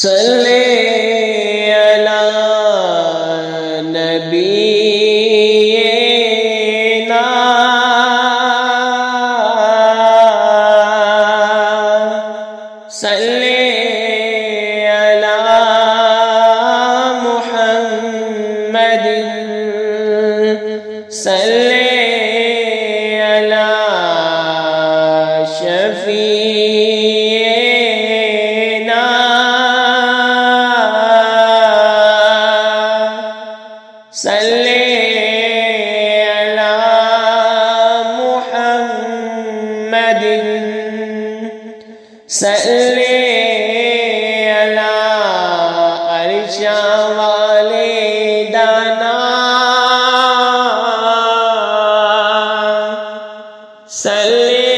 सल्ले अला नबीना सल्ले अला मुहम्मदिन सल्ले अला शफीना सल्ले अला मुहम्मदिन सल्ले अला अर्शा वाले दाना सल्ले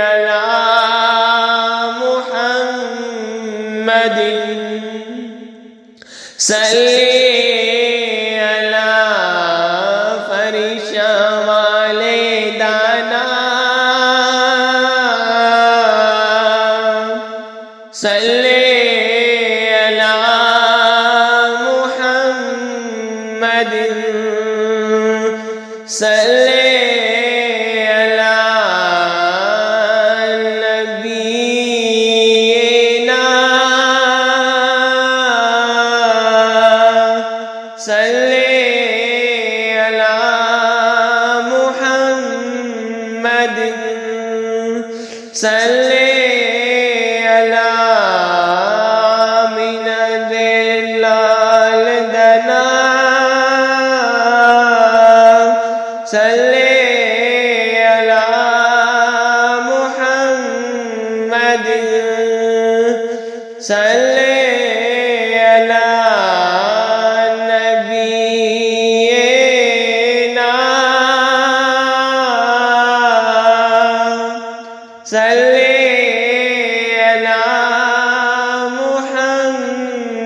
अला मुहम्मदिन सल्ले अला फरिशा वाले दाना सल्ले अला मुहम्मदिन सल्ले अला नबीना सल्ले अला मुहम्मदिन सल्ले अला मिनदिल्लाल दना सल्ले अला मुहम्मदिन सल्ले अला नबीना सल्ले अला मुहम्मदिन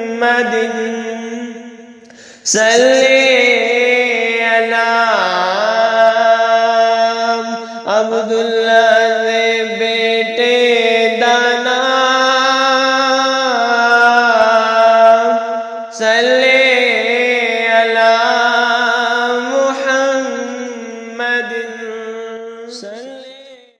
सल्ले अला अब्दुल्लाह दे बेटे दाना सल्ले